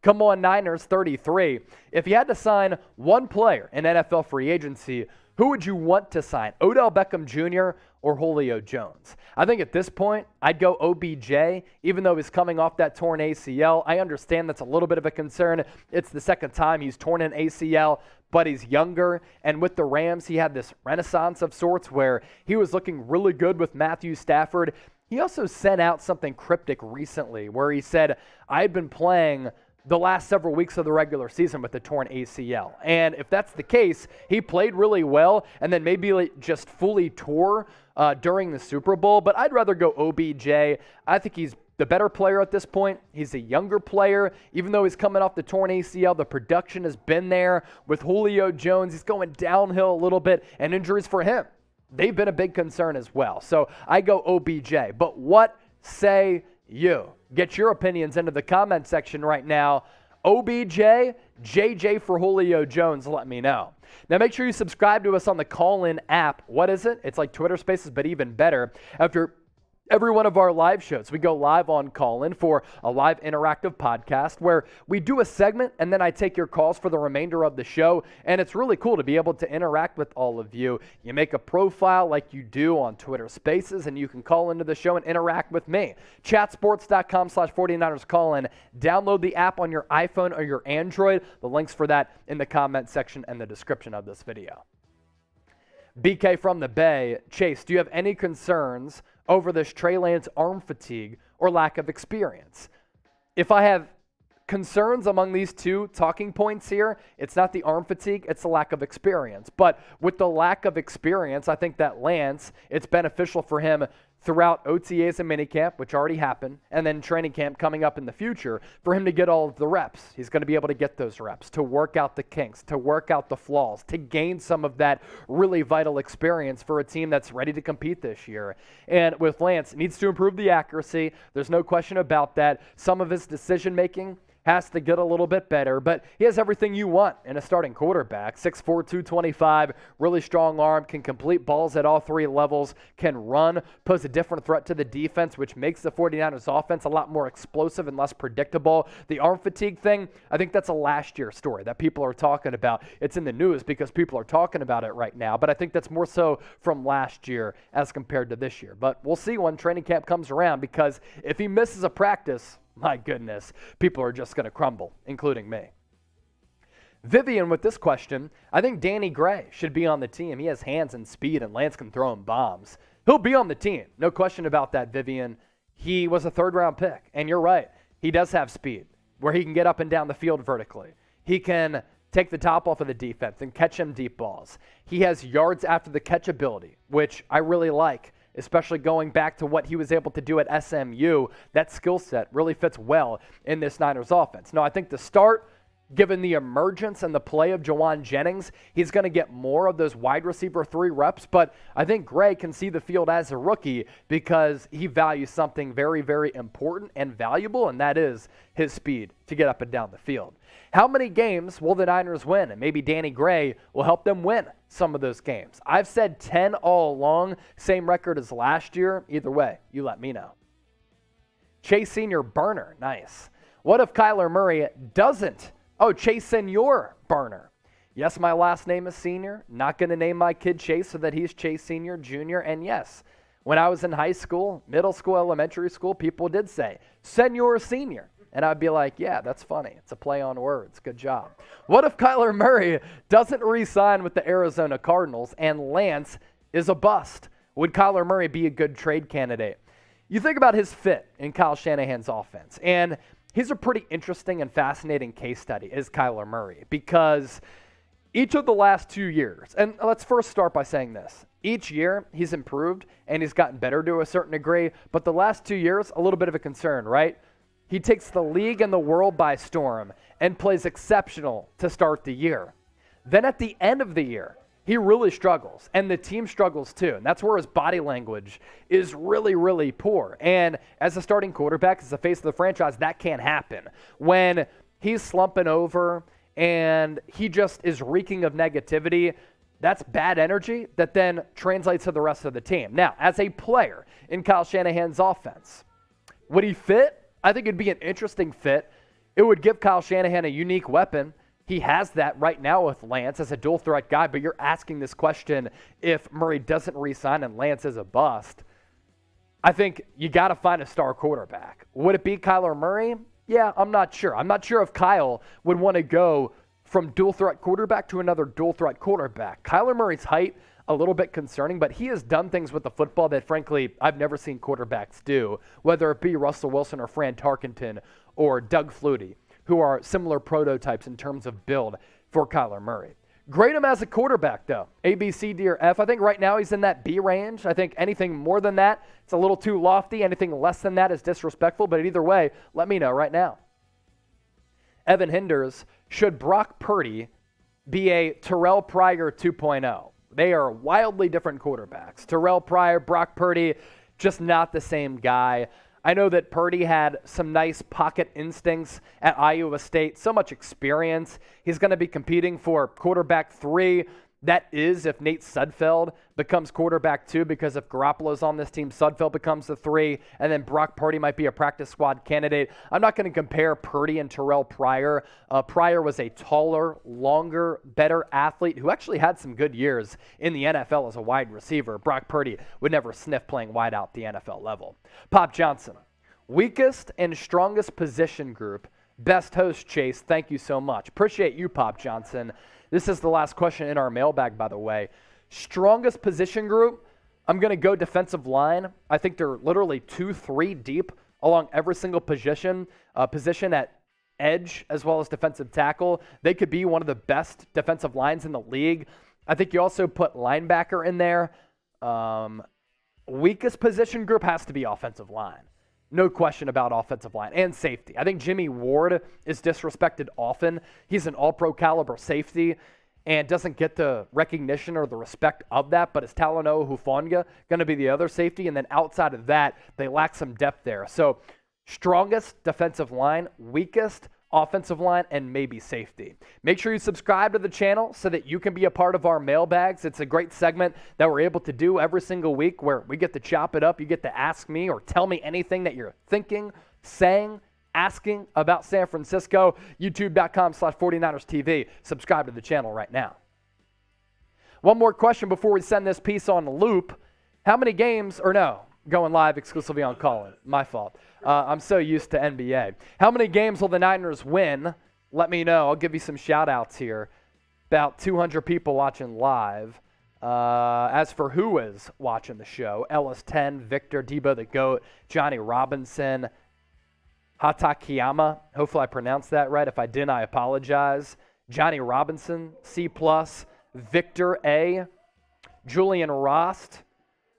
Come on, Niners 33. If you had to sign one player in NFL free agency, who would you want to sign? Odell Beckham Jr. or Julio Jones? I think at this point, I'd go OBJ, even though he's coming off that torn ACL. I understand that's a little bit of a concern. It's the second time he's torn an ACL, but he's younger. And with the Rams, he had this renaissance of sorts where he was looking really good with Matthew Stafford. He also sent out something cryptic recently where he said, I had been playing the last several weeks of the regular season with the torn ACL. And if that's the case, he played really well and then maybe just fully tore during the Super Bowl. But I'd rather go OBJ. I think he's the better player at this point. He's a younger player. Even though he's coming off the torn ACL, the production has been there. With Julio Jones, he's going downhill a little bit, and injuries for him, they've been a big concern as well. So I go OBJ. But what say you? Get your opinions into the comment section right now. OBJ, JJ for Julio Jones, let me know. Now make sure you subscribe to us on the Call-In app. What is it? It's like Twitter Spaces, but even better. After every one of our live shows, we go live on Call-In for a live interactive podcast where we do a segment and then I take your calls for the remainder of the show. And it's really cool to be able to interact with all of you. You make a profile like you do on Twitter Spaces and you can call into the show and interact with me. Chatsports.com/49ers Call-In. Download the app on your iPhone or your Android. The links for that in the comment section and the description of this video. BK from the Bay. Chase, do you have any concerns over this Trey Lance arm fatigue or lack of experience? If I have concerns among these 2 talking points here, it's not the arm fatigue, it's the lack of experience. But with the lack of experience, I think that Lance, it's beneficial for him throughout OTAs and minicamp, which already happened, and then training camp coming up in the future, for him to get all of the reps. He's going to be able to get those reps, to work out the kinks, to work out the flaws, to gain some of that really vital experience for a team that's ready to compete this year. And with Lance, needs to improve the accuracy. There's no question about that. Some of his decision-making has to get a little bit better, but he has everything you want in a starting quarterback. 6'4", 225, really strong arm, can complete balls at all 3 levels, can run, pose a different threat to the defense, which makes the 49ers offense a lot more explosive and less predictable. The arm fatigue thing, I think that's a last year story that people are talking about. It's in the news because people are talking about it right now, but I think that's more so from last year as compared to this year. But we'll see when training camp comes around, because if he misses a practice, my goodness, people are just going to crumble, including me. Vivian with this question, I think Danny Gray should be on the team. He has hands and speed, and Lance can throw him bombs. He'll be on the team. No question about that, Vivian. He was a 3rd-round pick, and you're right. He does have speed where he can get up and down the field vertically. He can take the top off of the defense and catch him deep balls. He has yards after the catch ability, which I really like, especially going back to what he was able to do at SMU. That skill set really fits well in this Niners offense. Now, I think the start, given the emergence and the play of Jawan Jennings, he's going to get more of those wide receiver 3 reps, but I think Gray can see the field as a rookie because he values something very, very important and valuable, and that is his speed to get up and down the field. How many games will the Niners win? And maybe Danny Gray will help them win some of those games. I've said 10 all along, same record as last year. Either way, you let me know. Chase Senior burner, nice. What if Kyler Murray doesn't? Oh, Chase Senior burner. Yes, my last name is Senior. Not going to name my kid Chase so that he's Chase Senior, Junior. And yes, when I was in high school, middle school, elementary school, people did say, Senor Senior. And I'd be like, yeah, that's funny. It's a play on words. Good job. What if Kyler Murray doesn't re-sign with the Arizona Cardinals and Lance is a bust? Would Kyler Murray be a good trade candidate? You think about his fit in Kyle Shanahan's offense, and he's a pretty interesting and fascinating case study, is Kyler Murray, because each of the last 2 years, and let's first start by saying this, each year he's improved and he's gotten better to a certain degree, but the last 2 years, a little bit of a concern, right? He takes the league and the world by storm and plays exceptional to start the year. Then at the end of the year, he really struggles, and the team struggles too. And that's where his body language is really, really poor. And as a starting quarterback, as the face of the franchise, that can't happen. When he's slumping over and he just is reeking of negativity, that's bad energy that then translates to the rest of the team. Now, as a player in Kyle Shanahan's offense, would he fit? I think it'd be an interesting fit. It would give Kyle Shanahan a unique weapon. He has that right now with Lance as a dual threat guy, but you're asking this question if Murray doesn't re-sign and Lance is a bust. I think you got to find a star quarterback. Would it be Kyler Murray? Yeah, I'm not sure. I'm not sure if Kyle would want to go from dual threat quarterback to another dual threat quarterback. Kyler Murray's height, a little bit concerning, but he has done things with the football that, frankly, I've never seen quarterbacks do, whether it be Russell Wilson or Fran Tarkenton or Doug Flutie, who are similar prototypes in terms of build for Kyler Murray. Grade him as a quarterback, though. A, B, C, D, or F. I think right now he's in that B range. I think anything more than that, it's a little too lofty. Anything less than that is disrespectful, but either way, let me know right now. Evan Hinders, should Brock Purdy be a Terrell Pryor 2.0? They are wildly different quarterbacks. Terrell Pryor, Brock Purdy, just not the same guy. I know that Purdy had some nice pocket instincts at Iowa State, so much experience. He's going to be competing for quarterback 3. That is if Nate Sudfeld becomes quarterback 2, because if Garoppolo's on this team, Sudfeld becomes the 3, and then Brock Purdy might be a practice squad candidate. I'm not going to compare Purdy and Terrell Pryor. Pryor was a taller, longer, better athlete who actually had some good years in the NFL as a wide receiver. Brock Purdy would never sniff playing wide out at the NFL level. Pop Johnson, weakest and strongest position group. Best host, Chase. Thank you so much. Appreciate you, Pop Johnson. This is the last question in our mailbag, by the way. Strongest position group, I'm going to go defensive line. I think they're literally 2-3 deep along every single position at edge as well as defensive tackle. They could be one of the best defensive lines in the league. I think you also put linebacker in there. Weakest position group has to be offensive line. No question about offensive line and safety. I think Jimmy Ward is disrespected often. He's an all-pro caliber safety and doesn't get the recognition or the respect of that, but it's Talanoa Hufanga going to be the other safety, and then outside of that, they lack some depth there. So strongest defensive line, weakest offensive line, and maybe safety. Make sure you subscribe to the channel so that you can be a part of our mailbags. It's a great segment that we're able to do every single week where we get to chop it up. You get to ask me or tell me anything that you're thinking, saying, asking about San Francisco. YouTube.com/49ers TV. Subscribe to the channel right now. One more question before we send this piece on loop. How many games, or no, going live exclusively on Colin. My fault. I'm so used to NBA. How many games will the Niners win? Let me know. I'll give you some shout-outs here. About 200 people watching live. As for who is watching the show, Ellis10, Victor, Debo the GOAT, Johnny Robinson, Hatakiyama. Hopefully I pronounced that right. If I didn't, I apologize. Johnny Robinson, C+, Victor A, Julian Rost.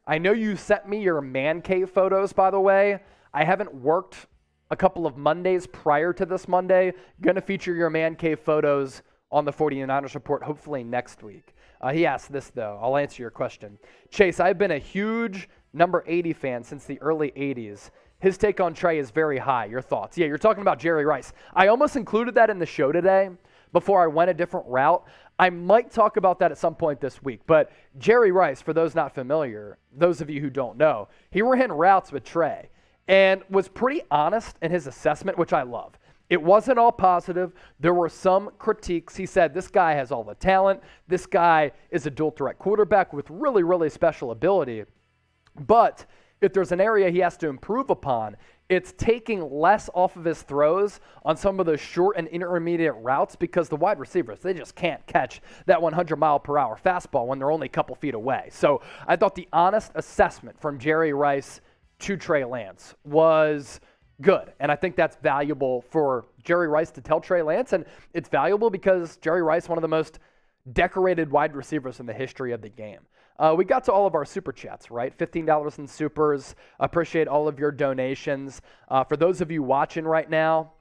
I know you sent me your man cave photos, by the way. I haven't worked a couple of Mondays prior to this Monday. Going to feature your man cave photos on the 49ers Report, hopefully next week. He asked this, though. I'll answer your question. Chase, I've been a huge number 80 fan since the early 80s. His take on Trey is very high. Your thoughts? Yeah, you're talking about Jerry Rice. I almost included that in the show today before I went a different route. I might talk about that at some point this week. But Jerry Rice, for those not familiar, those of you who don't know, he ran routes with Trey and was pretty honest in his assessment, which I love. It wasn't all positive. There were some critiques. He said, this guy has all the talent. This guy is a dual threat quarterback with really, really special ability. But if there's an area he has to improve upon, it's taking less off of his throws on some of those short and intermediate routes because the wide receivers, they just can't catch that 100-mile-per-hour fastball when they're only a couple feet away. So I thought the honest assessment from Jerry Rice to Trey Lance was good. And I think that's valuable for Jerry Rice to tell Trey Lance. And it's valuable because Jerry Rice, one of the most decorated wide receivers in the history of the game. We got to all of our super chats, right? $15 in supers. Appreciate all of your donations. For those of you watching right now,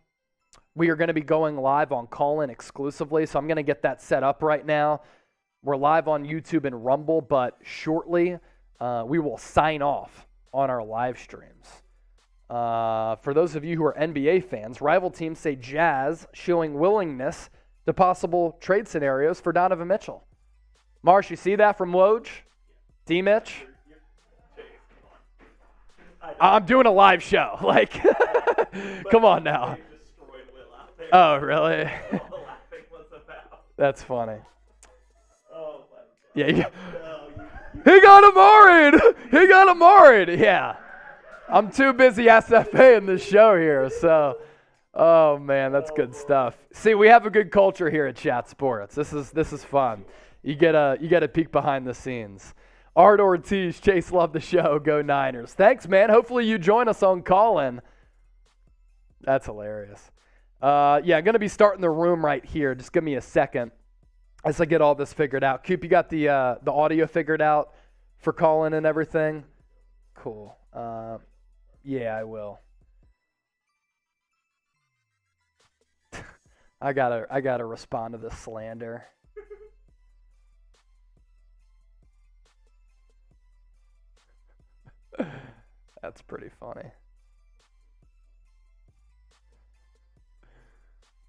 we are going to be going live on Colin exclusively. So I'm going to get that set up right now. We're live on YouTube and Rumble, but shortly we will sign off on our live streams. For those of you who are NBA fans, rival teams say Jazz showing willingness to possible trade scenarios for Donovan Mitchell. Marsh, you see that from Woj? D-Mitch? I'm doing a live show. Like, come on now. Oh, really? That's funny. Yeah. He got him married. He got him married. Yeah. I'm too busy SFA-ing this show here, so. Oh man, that's good stuff. See, we have a good culture here at Chat Sports. This is fun. You get a peek behind the scenes. Art Ortiz, Chase, love the show. Go Niners. Thanks, man. Hopefully you join us on Call-In. That's hilarious. I'm going to be starting the room right here. Just give me a second as I get all this figured out. Coop, you got the audio figured out for Call-In and everything? Cool. Yeah, I will. I gotta respond to this slander. That's pretty funny.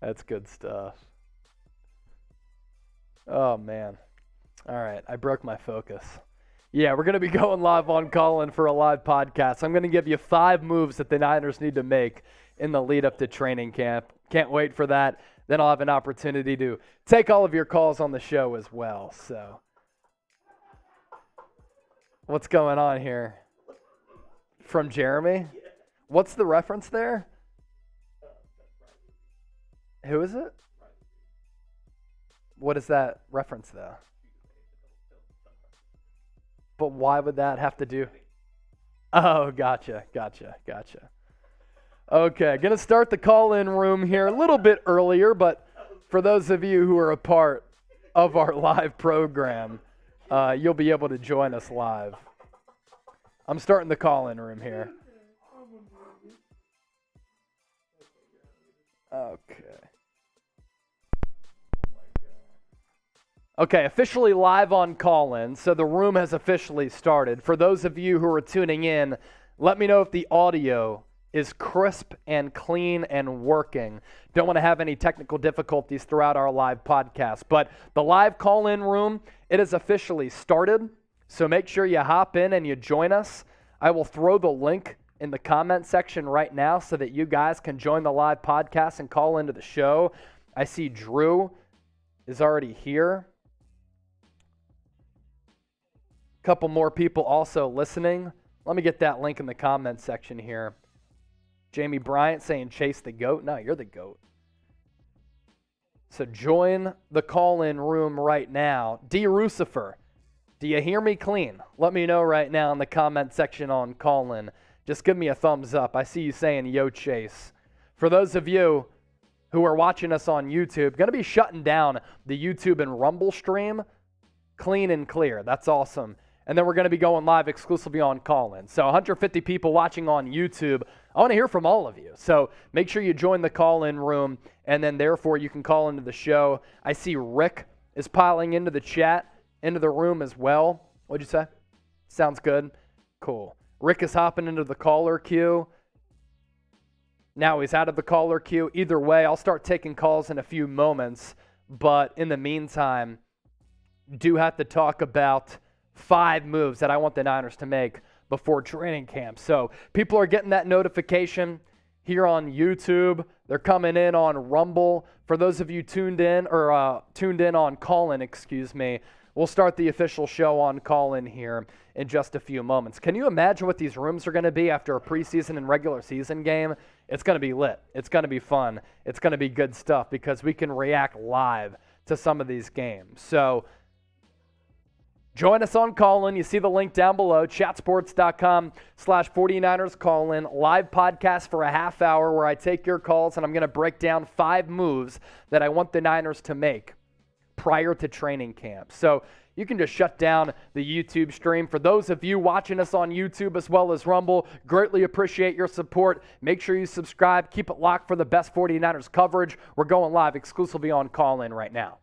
That's good stuff. Oh man. All right, I broke my focus. Yeah, we're going to be going live on Colin for a live podcast. I'm going to give you 5 moves that the Niners need to make in the lead up to training camp. Can't wait for that. Then I'll have an opportunity to take all of your calls on the show as well. So, what's going on here? From Jeremy? What's the reference there? Who is it? What is that reference, though? But why would that have to do? Oh, gotcha. Okay, going to start the call-in room here a little bit earlier, but for those of you who are a part of our live program, you'll be able to join us live. I'm starting the call-in room here. Okay, officially live on Call-In, so the room has officially started. For those of you who are tuning in, let me know if the audio is crisp and clean and working. Don't want to have any technical difficulties throughout our live podcast. But the live call-in room, it has officially started. So make sure you hop in and you join us. I will throw the link in the comment section right now so that you guys can join the live podcast and call into the show. I see Drew is already here. A couple more people also listening. Let me get that link in the comment section here. Jamie Bryant saying chase the GOAT. No, you're the GOAT. So join the call-in room right now. D. Rucifer, do you hear me clean? Let me know right now in the comment section on call-in. Just give me a thumbs up. I see you saying yo Chase. For those of you who are watching us on YouTube, going to be shutting down the YouTube and Rumble stream clean and clear. That's awesome. And then we're going to be going live exclusively on Call-In. So 150 people watching on YouTube. I want to hear from all of you. So make sure you join the call-in room, and then therefore you can call into the show. I see Rick is piling into the chat, into the room as well. What'd you say? Sounds good. Cool. Rick is hopping into the caller queue. Now he's out of the caller queue. Either way, I'll start taking calls in a few moments. But in the meantime, do have to talk about 5 moves that I want the Niners to make before training camp. So people are getting that notification here on YouTube. They're coming in on Rumble. For those of you tuned in on Colin, we'll start the official show on Colin here in just a few moments. Can you imagine what these rooms are going to be after a preseason and regular season game? It's going to be lit. It's going to be fun. It's going to be good stuff because we can react live to some of these games. So join us on Callin. You see the link down below, chatsports.com/49ers Callin. Live podcast for a half hour where I take your calls and I'm going to break down 5 moves that I want the Niners to make prior to training camp. So you can just shut down the YouTube stream. For those of you watching us on YouTube as well as Rumble, greatly appreciate your support. Make sure you subscribe. Keep it locked for the best 49ers coverage. We're going live exclusively on Callin right now.